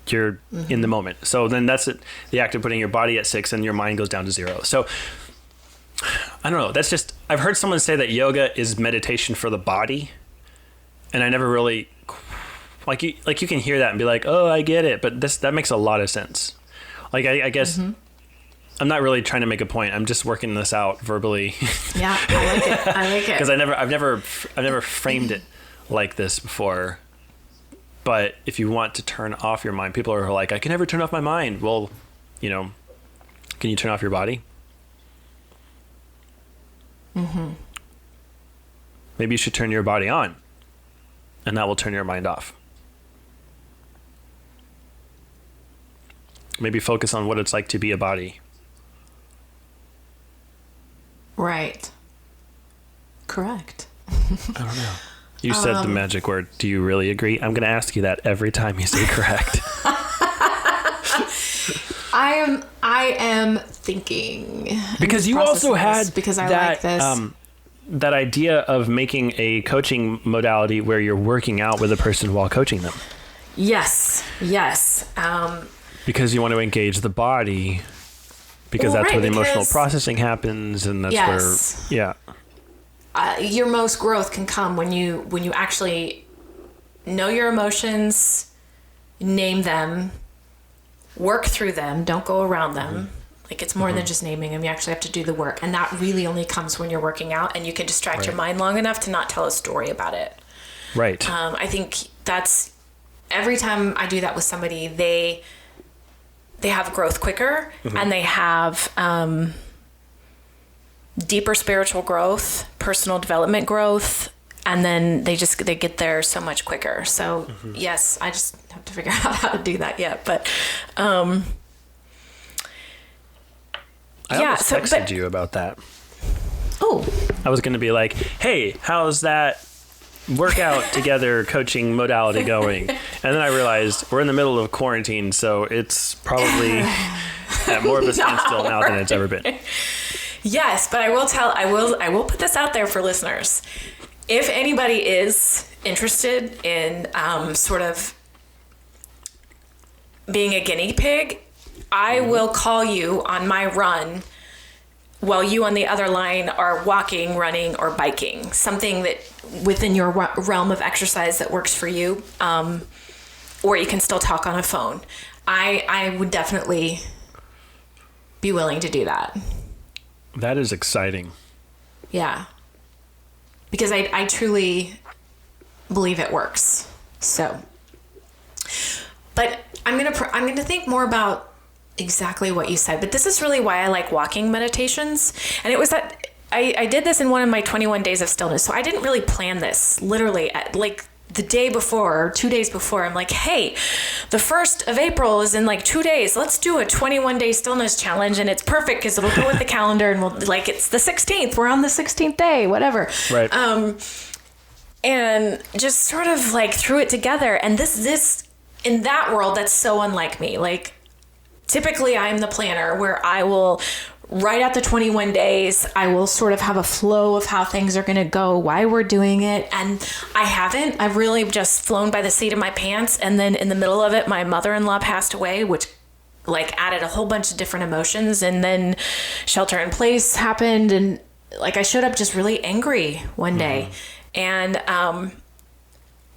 You're in the moment. So then that's it, the act of putting your body at 6 and your mind goes down to 0. So I don't know. That's just, I've heard someone say that yoga is meditation for the body. And I never really, like you can hear that and be like, oh, I get it. But that makes a lot of sense. Like, I guess I'm not really trying to make a point. I'm just working this out verbally. Yeah, I like it. Because I've never framed it like this before. But if you want to turn off your mind, people are like, I can never turn off my mind. Well, you know, can you turn off your body? Maybe you should turn your body on, and that will turn your mind off. Maybe focus on what it's like to be a body. Right. Correct. I don't know. You said the magic word. Do you really agree? I'm going to ask you that every time you say correct. I am thinking. Because you also had because I that, like this. That idea of making a coaching modality where you're working out with a person while coaching them. Yes. Because you want to engage the body. Because that's where the emotional processing happens, and that's where, your most growth can come when you actually know your emotions, name them, work through them, don't go around them. Like, it's more than just naming them. You actually have to do the work, and that really only comes when you're working out, and you can distract your mind long enough to not tell a story about it. Right. I think that's, every time I do that with somebody, they have growth quicker, and they have deeper spiritual growth, personal development growth, and then they get there so much quicker. So yes, I just have to figure out how to do that yet. But I almost texted you about that. Oh, I was going to be like, hey, how's that workout together coaching modality going? And then I realized we're in the middle of quarantine, so it's probably at more of a standstill now than it's ever been. Yes, but I will put this out there for listeners. If anybody is interested in sort of being a guinea pig, I will call you on my run while you on the other line are walking, running, or biking. Something that within your realm of exercise that works for you, or you can still talk on a phone. I would definitely be willing to do that. That is exciting. Yeah. Because I truly believe it works. So, but I'm gonna think more about exactly what you said. But this is really why I like walking meditations. And it was that I did this in one of my 21 days of stillness. So I didn't really plan this. Literally, like the day before or 2 days before, I'm like, hey, the 1st of April is in like 2 days. Let's do a 21-day stillness challenge. And it's perfect because it'll go with the calendar, and it's the 16th. We're on the 16th day, whatever. Right. And just sort of like threw it together. And this in that world, that's so unlike me. Like, typically I'm the planner where I will, right at the 21 days, I will sort of have a flow of how things are going to go, why we're doing it. And I haven't. I've really just flown by the seat of my pants. And then in the middle of it, my mother-in-law passed away, which like added a whole bunch of different emotions. And then shelter in place happened. And like I showed up just really angry one day. And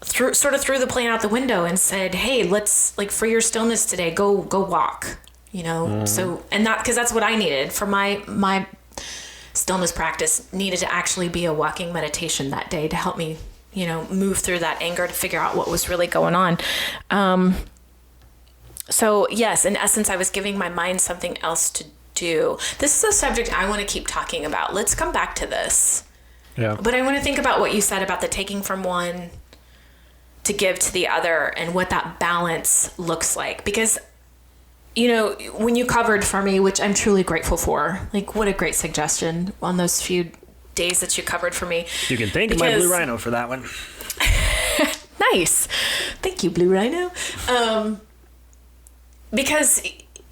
threw the plan out the window and said, hey, let's, like, for your stillness today, go walk, you know? So, and that, because that's what I needed for my stillness practice, needed to actually be a walking meditation that day to help me, you know, move through that anger, to figure out what was really going on. So yes, in essence, I was giving my mind something else to do. This is a subject I want to keep talking about. Let's come back to this. Yeah. But I want to think about what you said about the taking from one to give to the other and what that balance looks like. Because, you know, when you covered for me, which I'm truly grateful for, like, what a great suggestion on those few days that you covered for me. You can thank my Blue Rhino for that one. Nice. Thank you, Blue Rhino. Because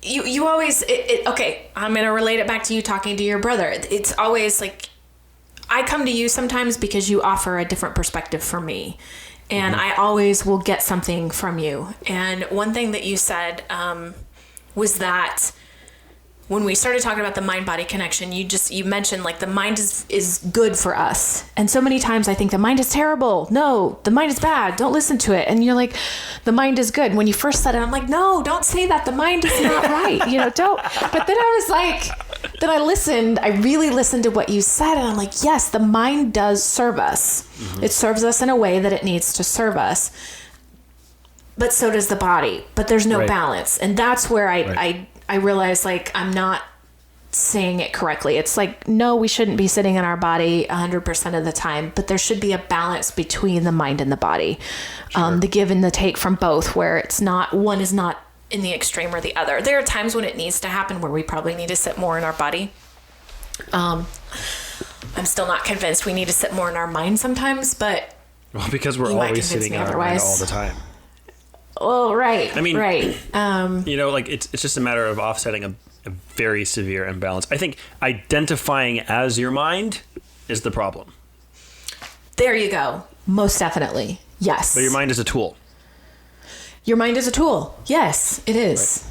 you always, okay, I'm going to relate it back to you talking to your brother. It's always like, I come to you sometimes because you offer a different perspective for me. And I always will get something from you. And one thing that you said was that when we started talking about the mind-body connection, you mentioned like the mind is good for us. And so many times I think the mind is terrible. No, the mind is bad. Don't listen to it. And you're like, the mind is good. When you first said it, I'm like, no, don't say that. The mind is not right. You know, don't. But then I was like, then I really listened to what you said. And I'm like, yes, the mind does serve us. Mm-hmm. It serves us in a way that it needs to serve us. But so does the body. But there's no balance. And that's where I realized, like, I'm not saying it correctly. It's like, no, we shouldn't be sitting in our body 100% of the time, but there should be a balance between the mind and the body. Sure. The give and the take from both, where it's not, one is not in the extreme or the other. There are times when it needs to happen where we probably need to sit more in our body. I'm still not convinced we need to sit more in our mind sometimes, but... Well, because we're always sitting in our mind all the time. Well, right. I mean, right. You know, like it's just a matter of offsetting a very severe imbalance. I think identifying as your mind is the problem. There you go. Most definitely. Yes. But your mind is a tool. Your mind is a tool. Yes, it is.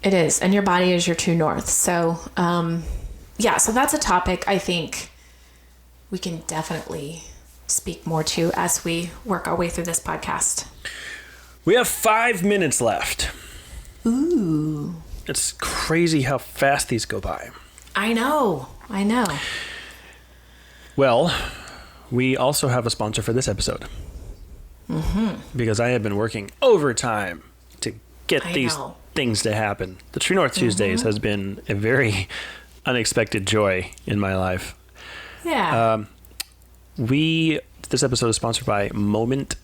Right. It is. And your body is your true north. So, so that's a topic I think we can definitely speak more to as we work our way through this podcast. We have 5 minutes left. Ooh. It's crazy how fast these go by. I know. Well, we also have a sponsor for this episode. Mm-hmm. Because I have been working overtime to get these things to happen. The True North Tuesdays has been a very unexpected joy in my life. Yeah. This episode is sponsored by Moment.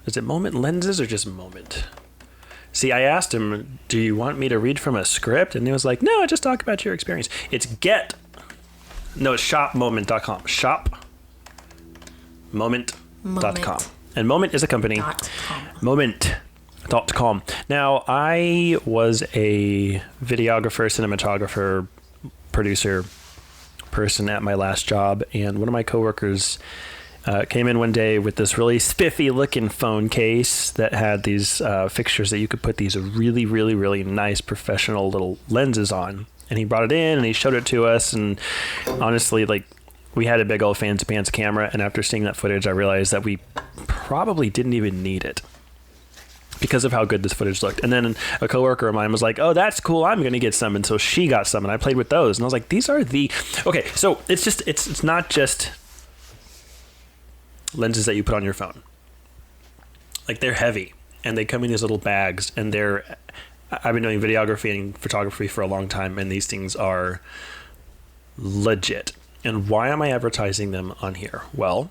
Is it Moment Lenses or just Moment? See, I asked him, do you want me to read from a script? And he was like, no, just talk about your experience. It's shopmoment.com. Shopmoment.com. And Moment is a company. Moment.com. Now, I was a videographer, cinematographer, producer person at my last job, and one of my coworkers came in one day with this really spiffy looking phone case that had these fixtures that you could put these really, really, really nice professional little lenses on. And he brought it in and he showed it to us. And honestly, like, we had a big old fancy pants camera. And after seeing that footage, I realized that we probably didn't even need it because of how good this footage looked. And then a coworker of mine was like, oh, that's cool. I'm going to get some. And so she got some and I played with those. And I was like, these are okay. So it's not just lenses that you put on your phone. Like, they're heavy and they come in these little bags, and I've been doing videography and photography for a long time, and these things are legit. And why am I advertising them on here? Well,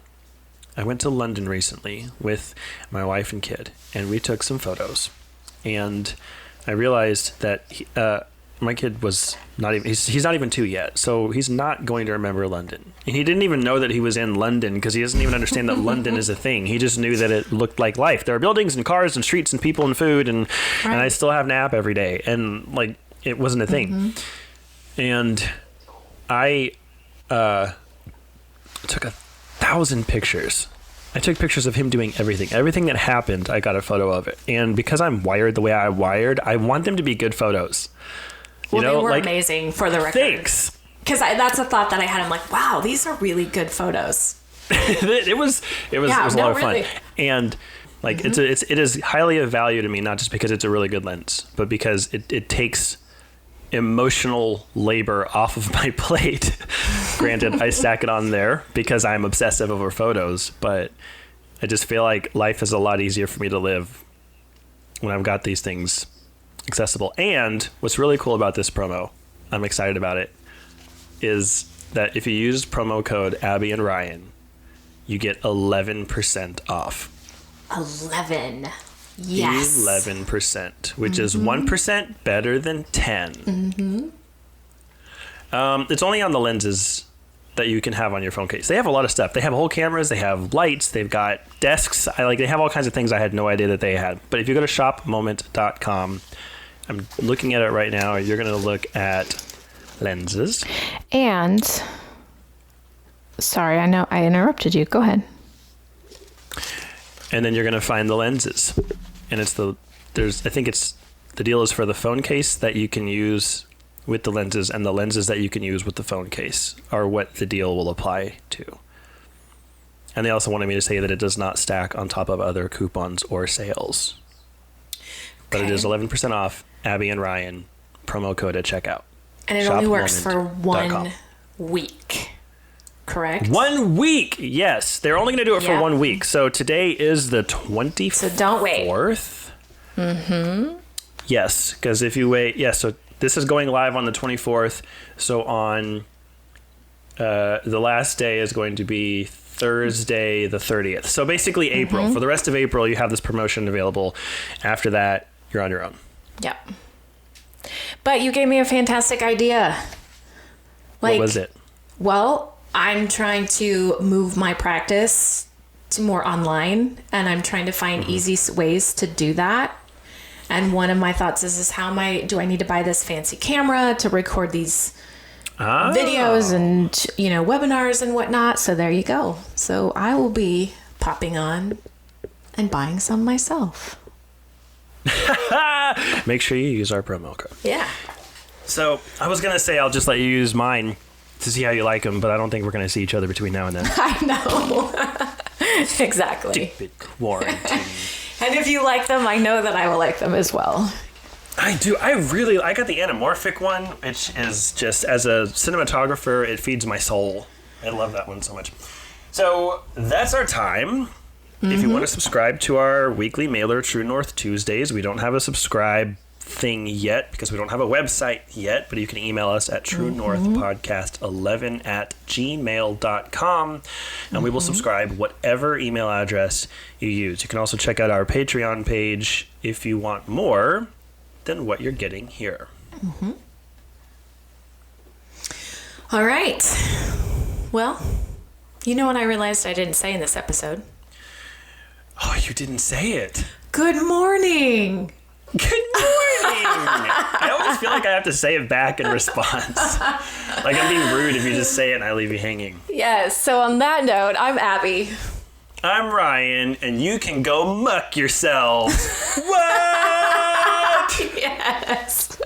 I went to London recently with my wife and kid, and we took some photos, and I realized that my kid was not even, he's not even 2 yet, so he's not going to remember London. And he didn't even know that he was in London because he doesn't even understand that London is a thing. He just knew that it looked like life. There are buildings and cars and streets and people and food, and I still have an app every day, and like, it wasn't a thing. Mm-hmm. And I took 1,000 pictures. I took pictures of him doing everything that happened. I got a photo of it, and because I'm wired the way I want them to be good photos. Well, they were amazing, for the record. Thanks. Because that's a thought that I had. I'm like, wow, these are really good photos. it was a lot of fun. And like, it is highly of value to me, not just because it's a really good lens, but because it takes emotional labor off of my plate. Granted, I stack it on there because I'm obsessive over photos, but I just feel like life is a lot easier for me to live when I've got these things accessible. And what's really cool about this promo, I'm excited about it, is that if you use promo code Abby and Ryan, you get 11% off. 11. Yes. 11%, which is 1% better than 10. It's only on the lenses that you can have on your phone case. They have a lot of stuff. They have whole cameras. They have lights. They've got desks. They have all kinds of things I had no idea that they had. But if you go to shopmoment.com, I'm looking at it right now. You're going to look at lenses. And, sorry, I know I interrupted you. Go ahead. And then you're going to find the lenses. And the deal is for the phone case that you can use with the lenses, and the lenses that you can use with the phone case are what the deal will apply to. And they also wanted me to say that it does not stack on top of other coupons or sales. But it is 11% off, Abby and Ryan, promo code at checkout. And it only works for 1 week, correct? 1 week, yes. They're only going to do it for 1 week. So today is the 24th. So don't wait. Yes, because if you wait, so this is going live on the 24th. So on the last day is going to be Thursday the 30th. So basically April. For the rest of April, you have this promotion available. After that, you're on your own. Yep. But you gave me a fantastic idea. What was it? Well, I'm trying to move my practice to more online, and I'm trying to find easy ways to do that. And one of my thoughts is how do I need to buy this fancy camera to record these videos and, webinars and whatnot? So there you go. So I will be popping on and buying some myself. Make sure you use our promo code. Yeah. So I was going to say I'll just let you use mine to see how you like them, but I don't think we're going to see each other between now and then. I know. Exactly. Stupid quarantine. And if you like them, I know that I will like them as well. I do. I got the anamorphic one, which is just, as a cinematographer, it feeds my soul. I love that one so much. So that's our time. If you want to subscribe to our weekly mailer, True North Tuesdays, we don't have a subscribe thing yet because we don't have a website yet, but you can email us at truenorthpodcast11@gmail.com and we will subscribe whatever email address you use. You can also check out our Patreon page if you want more than what you're getting here. All right. Well, you know what I realized I didn't say in this episode? Oh, you didn't say it. Good morning. Good morning. I always feel like I have to say it back in response. Like I'm being rude if you just say it and I leave you hanging. Yes. So on that note, I'm Abby. I'm Ryan, and you can go muck yourselves. What? Yes.